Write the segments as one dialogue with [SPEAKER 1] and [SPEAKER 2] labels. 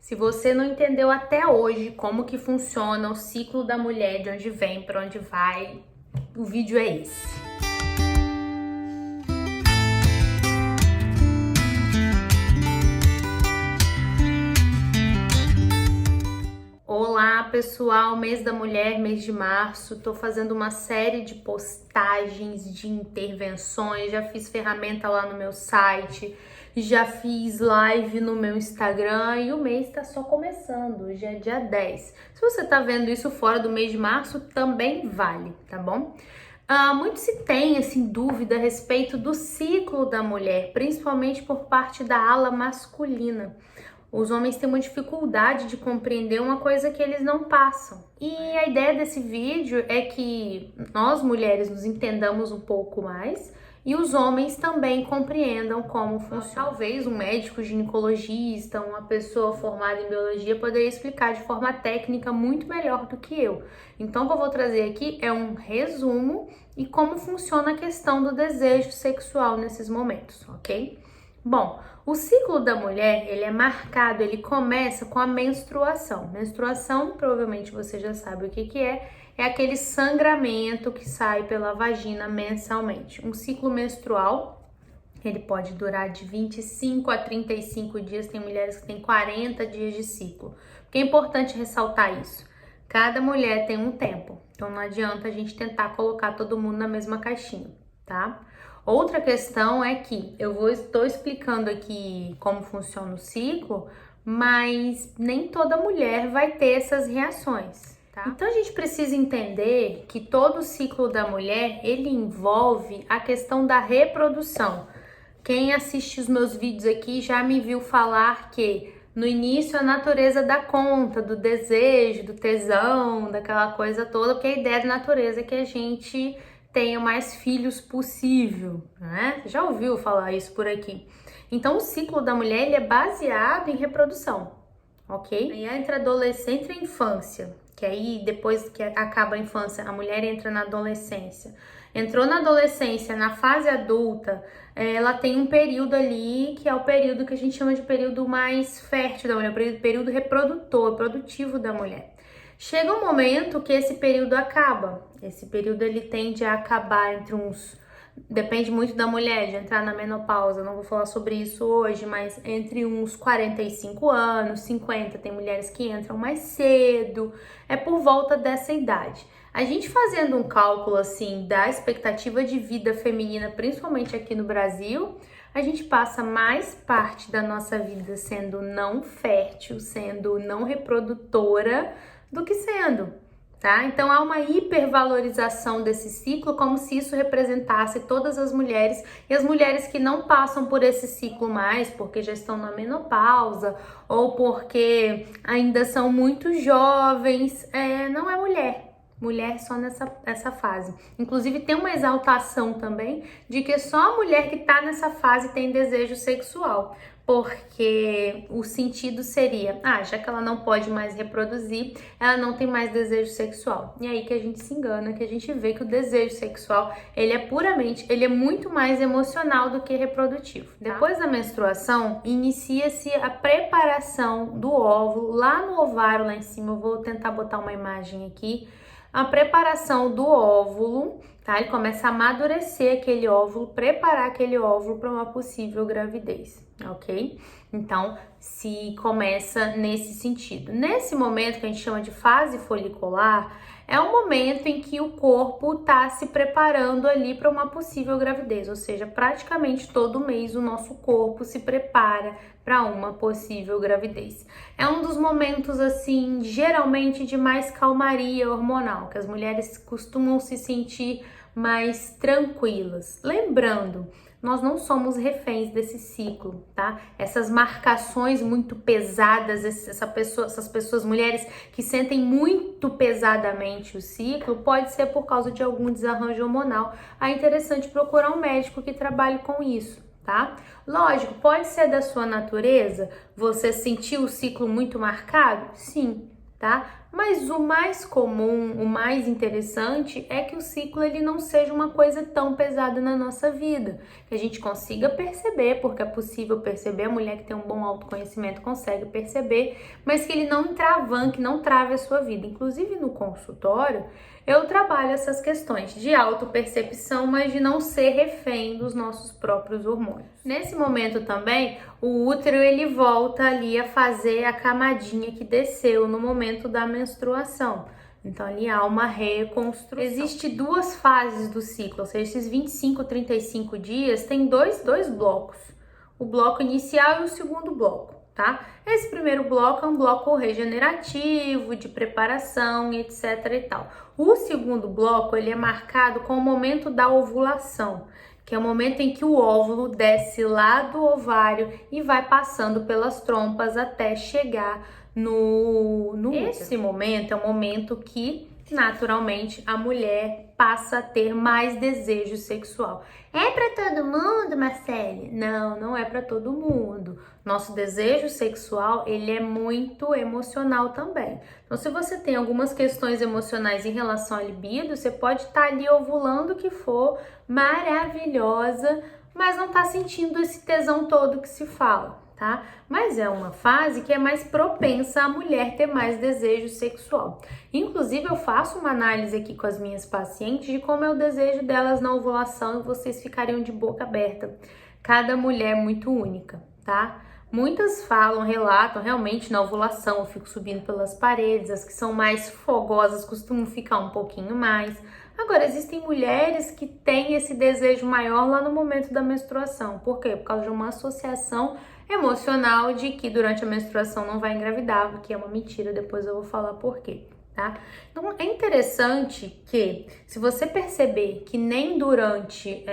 [SPEAKER 1] Se você não entendeu até hoje como que funciona o ciclo da mulher, de onde vem, para onde vai, o vídeo é esse. Olá pessoal, mês da mulher, mês de março, tô fazendo uma série de postagens, de intervenções, já fiz ferramenta lá no meu site, já fiz live no meu Instagram e o mês tá só começando, hoje é dia 10. Se você tá vendo isso fora do mês de março, também vale, tá bom? Muito se tem assim, dúvida a respeito do ciclo da mulher, principalmente por parte da ala masculina. Os homens têm uma dificuldade de compreender uma coisa que eles não passam. E a ideia desse vídeo é que nós mulheres nos entendamos um pouco mais e os homens também compreendam como funciona. Talvez um médico ginecologista, uma pessoa formada em biologia poderia explicar de forma técnica muito melhor do que eu. Então o que eu vou trazer aqui é um resumo e como funciona a questão do desejo sexual nesses momentos, ok? Bom, o ciclo da mulher, ele é marcado, ele começa com a menstruação. Menstruação, provavelmente você já sabe o que é aquele sangramento que sai pela vagina mensalmente. Um ciclo menstrual, ele pode durar de 25 a 35 dias, tem mulheres que têm 40 dias de ciclo. Porque é importante ressaltar isso. Cada mulher tem um tempo, então não adianta a gente tentar colocar todo mundo na mesma caixinha, tá? Outra questão é que estou explicando aqui como funciona o ciclo, mas nem toda mulher vai ter essas reações, tá? Então a gente precisa entender que todo o ciclo da mulher, ele envolve a questão da reprodução. Quem assiste os meus vídeos aqui já me viu falar que no início a natureza dá conta do desejo, do tesão, daquela coisa toda, porque a ideia da natureza é que a gente tenha mais filhos possível, né? Você já ouviu falar isso por aqui? Então, o ciclo da mulher, ele é baseado em reprodução, ok? Aí entra a adolescência, entra a infância, que aí depois que acaba a infância, a mulher entra na adolescência. Entrou na adolescência, na fase adulta, ela tem um período ali, que é o período que a gente chama de período mais fértil da mulher, período reprodutor, produtivo da mulher. Chega um momento que esse período acaba. Esse período ele tende a acabar entre uns... Depende muito da mulher, de entrar na menopausa. Não vou falar sobre isso hoje, mas entre uns 45 anos, 50, tem mulheres que entram mais cedo. É por volta dessa idade. A gente fazendo um cálculo assim da expectativa de vida feminina, principalmente aqui no Brasil, a gente passa mais parte da nossa vida sendo não fértil, sendo não reprodutora, do que sendo, tá? Então há uma hipervalorização desse ciclo como se isso representasse todas as mulheres e as mulheres que não passam por esse ciclo mais porque já estão na menopausa ou porque ainda são muito jovens, não é mulher. Mulher só nessa fase. Inclusive tem uma exaltação também de que só a mulher que tá nessa fase tem desejo sexual. Porque o sentido seria, já que ela não pode mais reproduzir, ela não tem mais desejo sexual. E aí que a gente se engana, que a gente vê que o desejo sexual, ele é muito mais emocional do que reprodutivo. Tá? Depois da menstruação, inicia-se a preparação do óvulo, lá no ovário, lá em cima, eu vou tentar botar uma imagem aqui, a preparação do óvulo, tá? Ele começa a amadurecer aquele óvulo, preparar aquele óvulo para uma possível gravidez, ok? Então, se começa nesse sentido. Nesse momento que a gente chama de fase folicular, é um momento em que o corpo está se preparando ali para uma possível gravidez, ou seja, praticamente todo mês o nosso corpo se prepara para uma possível gravidez. É um dos momentos, assim, geralmente de mais calmaria hormonal, que as mulheres costumam se sentir mais tranquilas. Lembrando, nós não somos reféns desse ciclo, tá? Essas marcações muito pesadas, essas pessoas, mulheres que sentem muito pesadamente o ciclo, pode ser por causa de algum desarranjo hormonal. É interessante procurar um médico que trabalhe com isso, tá? Lógico, pode ser da sua natureza você sentir o ciclo muito marcado? Sim, tá? Mas o mais comum, o mais interessante é que o ciclo ele não seja uma coisa tão pesada na nossa vida, que a gente consiga perceber, porque é possível perceber, a mulher que tem um bom autoconhecimento consegue perceber, mas que ele não entravanque, não trave a sua vida. Inclusive no consultório, eu trabalho essas questões de autopercepção, mas de não ser refém dos nossos próprios hormônios. Nesse momento também, o útero ele volta ali a fazer a camadinha que desceu no momento da menstruação. Então ali há uma reconstrução. Existem duas fases do ciclo, ou seja, esses 25, 35 dias tem dois blocos. O bloco inicial e o segundo bloco. Tá? Esse primeiro bloco é um bloco regenerativo, de preparação, etc e tal. O segundo bloco, ele é marcado com o momento da ovulação, que é o momento em que o óvulo desce lá do ovário e vai passando pelas trompas até chegar no útero. Esse momento é o momento que naturalmente a mulher passa a ter mais desejo sexual. É para todo mundo, Marcele? Não, não é para todo mundo. Nosso desejo sexual, ele é muito emocional também. Então, se você tem algumas questões emocionais em relação à libido, você pode estar ali ovulando o que for, maravilhosa, mas não tá sentindo esse tesão todo que se fala, tá? Mas é uma fase que é mais propensa a mulher ter mais desejo sexual. Inclusive, eu faço uma análise aqui com as minhas pacientes de como é o desejo delas na ovulação e vocês ficariam de boca aberta. Cada mulher é muito única, tá? Muitas falam, relatam, realmente na ovulação eu fico subindo pelas paredes, as que são mais fogosas costumam ficar um pouquinho mais. Agora, existem mulheres que têm esse desejo maior lá no momento da menstruação. Por quê? Por causa de uma associação emocional de que durante a menstruação não vai engravidar, o que é uma mentira, depois eu vou falar por quê, tá? Então, é interessante que, se você perceber que nem durante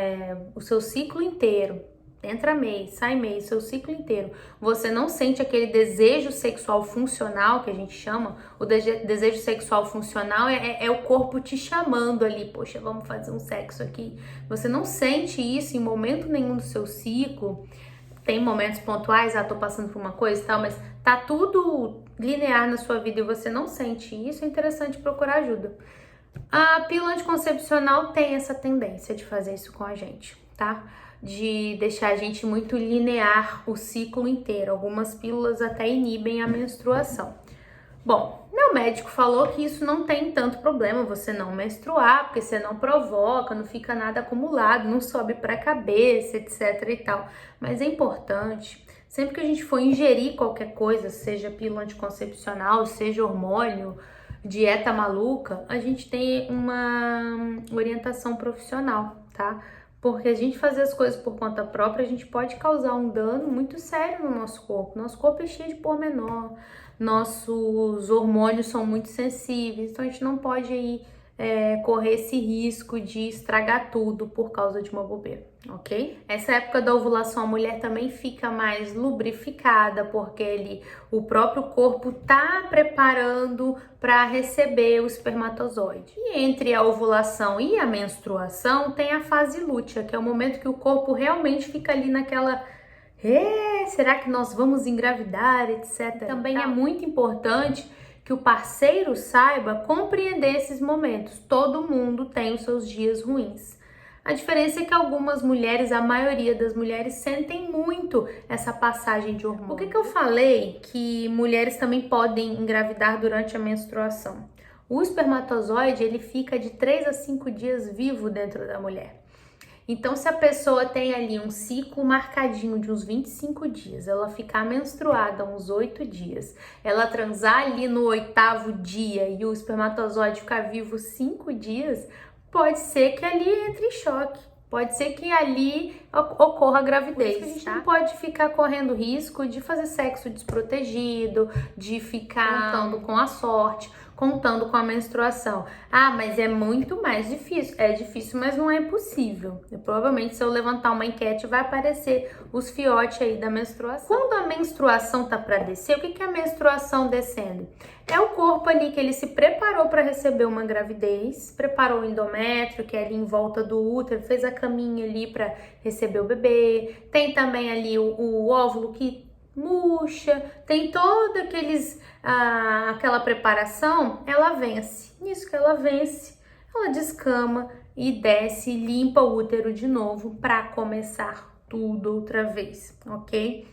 [SPEAKER 1] o seu ciclo inteiro, entra mês, sai mês, seu ciclo inteiro, você não sente aquele desejo sexual funcional, que a gente chama, o desejo sexual funcional é o corpo te chamando ali, poxa, vamos fazer um sexo aqui. Você não sente isso em momento nenhum do seu ciclo, tem momentos pontuais, tô passando por uma coisa e tal, mas tá tudo linear na sua vida e você não sente isso, é interessante procurar ajuda. A pílula anticoncepcional tem essa tendência de fazer isso com a gente, tá? De deixar a gente muito linear o ciclo inteiro. Algumas pílulas até inibem a menstruação. Bom, meu médico falou que isso não tem tanto problema você não menstruar, porque você não provoca, não fica nada acumulado, não sobe pra cabeça, etc e tal. Mas é importante, sempre que a gente for ingerir qualquer coisa, seja pílula anticoncepcional, seja hormônio, dieta maluca, a gente tem uma orientação profissional, tá? Porque a gente fazer as coisas por conta própria, a gente pode causar um dano muito sério no nosso corpo. Nosso corpo é cheio de pormenor, nossos hormônios são muito sensíveis, então a gente não pode aí correr esse risco de estragar tudo por causa de uma bobeira, ok? Essa época da ovulação a mulher também fica mais lubrificada, porque o próprio corpo tá preparando para receber o espermatozoide. E entre a ovulação e a menstruação tem a fase lútea, que é o momento que o corpo realmente fica ali naquela será que nós vamos engravidar, etc. Também é muito importante que o parceiro saiba compreender esses momentos. Todo mundo tem os seus dias ruins. A diferença é que algumas mulheres, a maioria das mulheres, sentem muito essa passagem de hormônio. Por que eu falei que mulheres também podem engravidar durante a menstruação? O espermatozoide, ele fica de 3 a 5 dias vivo dentro da mulher. Então, se a pessoa tem ali um ciclo marcadinho de uns 25 dias, ela ficar menstruada uns 8 dias, ela transar ali no 8º dia e o espermatozoide ficar vivo 5 dias, pode ser que ali entre em choque. Pode ser que ali ocorra a gravidez, por isso que a gente não pode ficar correndo risco de fazer sexo desprotegido, de ficar contando com a sorte, contando com a menstruação. Ah, mas é muito mais difícil. É difícil, mas não é impossível. Provavelmente, se eu levantar uma enquete, vai aparecer os fiotes aí da menstruação. Quando a menstruação tá para descer, o que é a menstruação descendo? É o corpo ali que ele se preparou para receber uma gravidez, preparou o endométrio, que é ali em volta do útero, fez a caminha ali para receber o bebê. Tem também ali o óvulo que murcha, tem toda aquela preparação, ela vence. Nisso que ela vence, ela descama e desce e limpa o útero de novo para começar tudo outra vez, ok?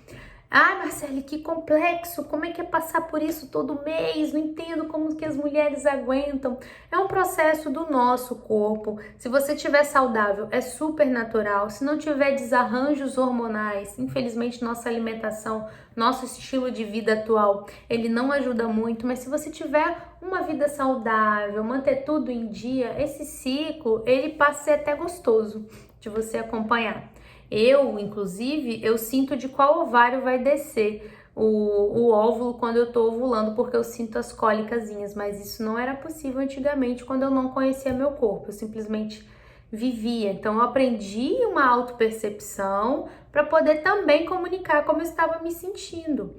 [SPEAKER 1] Ah, Marcele, que complexo, como é que é passar por isso todo mês? Não entendo como que as mulheres aguentam. É um processo do nosso corpo. Se você estiver saudável, é super natural. Se não tiver desarranjos hormonais, infelizmente nossa alimentação, nosso estilo de vida atual, ele não ajuda muito, mas se você tiver uma vida saudável, manter tudo em dia, esse ciclo, ele passa a ser até gostoso de você acompanhar. Inclusive, eu sinto de qual ovário vai descer o óvulo quando eu tô ovulando, porque eu sinto as cólicazinhas, mas isso não era possível antigamente quando eu não conhecia meu corpo, eu simplesmente vivia. Então, eu aprendi uma autopercepção para poder também comunicar como eu estava me sentindo.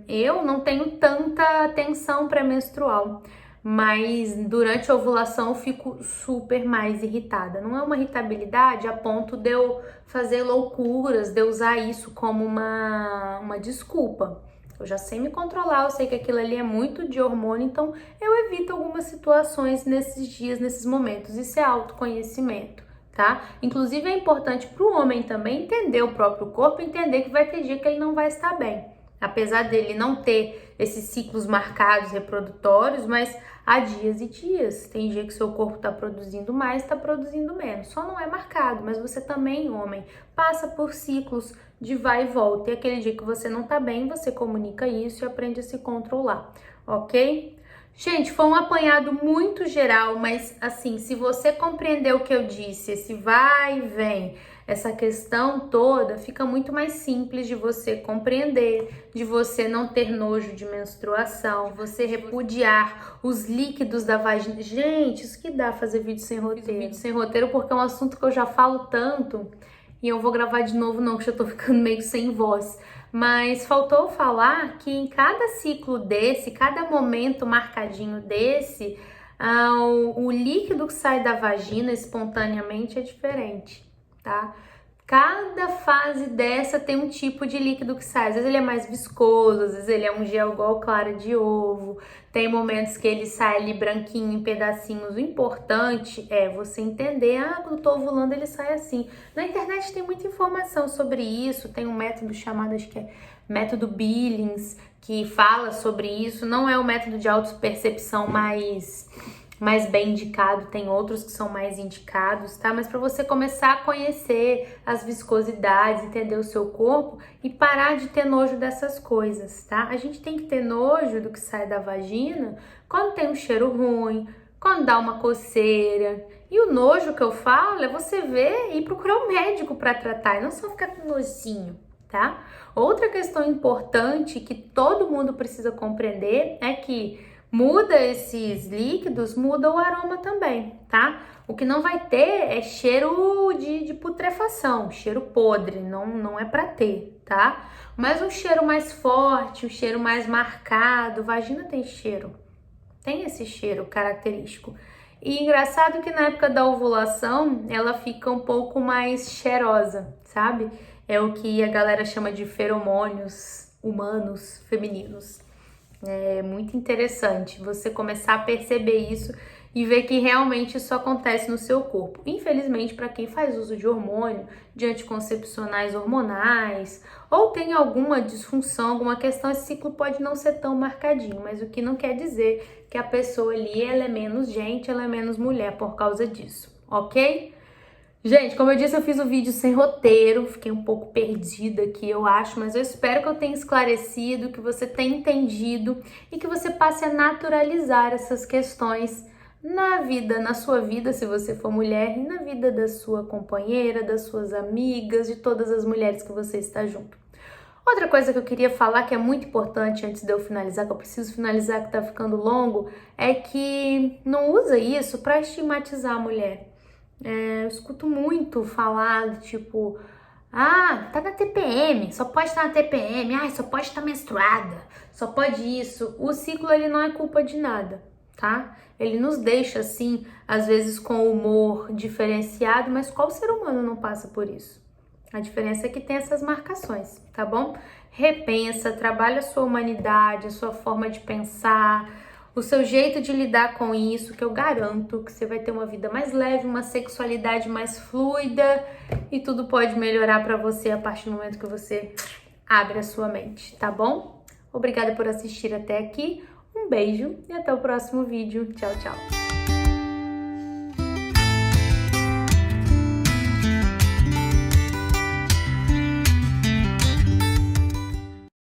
[SPEAKER 1] Eu não tenho tanta tensão pré-menstrual, mas durante a ovulação eu fico super mais irritada. Não é uma irritabilidade a ponto de eu fazer loucuras, de eu usar isso como uma desculpa. Eu já sei me controlar, eu sei que aquilo ali é muito de hormônio, então eu evito algumas situações nesses dias, nesses momentos. Isso é autoconhecimento, tá? Inclusive é importante para o homem também entender o próprio corpo, entender que vai ter dia que ele não vai estar bem. Apesar dele não ter esses ciclos marcados reprodutórios, mas há dias e dias. Tem dia que seu corpo está produzindo mais, está produzindo menos. Só não é marcado, mas você também, homem, passa por ciclos de vai e volta. E aquele dia que você não tá bem, você comunica isso e aprende a se controlar, ok? Gente, foi um apanhado muito geral, mas assim, se você compreender o que eu disse, esse vai e vem, essa questão toda, fica muito mais simples de você compreender, de você não ter nojo de menstruação, de você repudiar os líquidos da vagina. Gente, isso que dá fazer vídeo sem roteiro. Vídeo sem roteiro porque é um assunto que eu já falo tanto e eu vou gravar de novo não, que já tô ficando meio sem voz. Mas faltou falar que em cada ciclo desse, cada momento marcadinho desse, o líquido que sai da vagina espontaneamente é diferente, tá? Cada fase dessa tem um tipo de líquido que sai. Às vezes ele é mais viscoso, às vezes ele é um gel igual clara de ovo. Tem momentos que ele sai ali branquinho em pedacinhos. O importante é você entender, quando eu tô ovulando ele sai assim. Na internet tem muita informação sobre isso. Tem um método chamado, acho que é método Billings, que fala sobre isso. Não é o método de autopercepção mais bem indicado, tem outros que são mais indicados, tá? Mas para você começar a conhecer as viscosidades, entender o seu corpo e parar de ter nojo dessas coisas, tá? A gente tem que ter nojo do que sai da vagina quando tem um cheiro ruim, quando dá uma coceira. E o nojo que eu falo é você ver e procurar um médico para tratar e não só ficar com nojinho, tá? Outra questão importante que todo mundo precisa compreender é que muda esses líquidos, muda o aroma também, tá? O que não vai ter é cheiro de putrefação, cheiro podre, não é pra ter, tá? Mas um cheiro mais forte, um cheiro mais marcado, vagina tem cheiro, tem esse cheiro característico. E engraçado que na época da ovulação, ela fica um pouco mais cheirosa, sabe? É o que a galera chama de feromônios humanos femininos. É muito interessante você começar a perceber isso e ver que realmente isso acontece no seu corpo. Infelizmente, para quem faz uso de hormônio, de anticoncepcionais hormonais, ou tem alguma disfunção, alguma questão, esse ciclo pode não ser tão marcadinho, mas o que não quer dizer que a pessoa ali, ela é menos gente, ela é menos mulher por causa disso, ok? Gente, como eu disse, eu fiz o vídeo sem roteiro, fiquei um pouco perdida aqui, eu acho, mas eu espero que eu tenha esclarecido, que você tenha entendido e que você passe a naturalizar essas questões na vida, na sua vida, se você for mulher, e na vida da sua companheira, das suas amigas, de todas as mulheres que você está junto. Outra coisa que eu queria falar, que é muito importante antes de eu finalizar, que eu preciso finalizar, que tá ficando longo, é que não usa isso para estigmatizar a mulher. Eu escuto muito falar, tipo, tá na TPM, só pode estar na TPM, só pode estar menstruada, só pode isso. O ciclo, ele não é culpa de nada, tá? Ele nos deixa, assim, às vezes com humor diferenciado, mas qual ser humano não passa por isso, A diferença é que tem essas marcações, tá bom? Repensa, trabalha a sua humanidade, a sua forma de pensar, o seu jeito de lidar com isso, que eu garanto que você vai ter uma vida mais leve, uma sexualidade mais fluida e tudo pode melhorar pra você a partir do momento que você abre a sua mente, tá bom? Obrigada por assistir até aqui, um beijo e até o próximo vídeo. Tchau, tchau!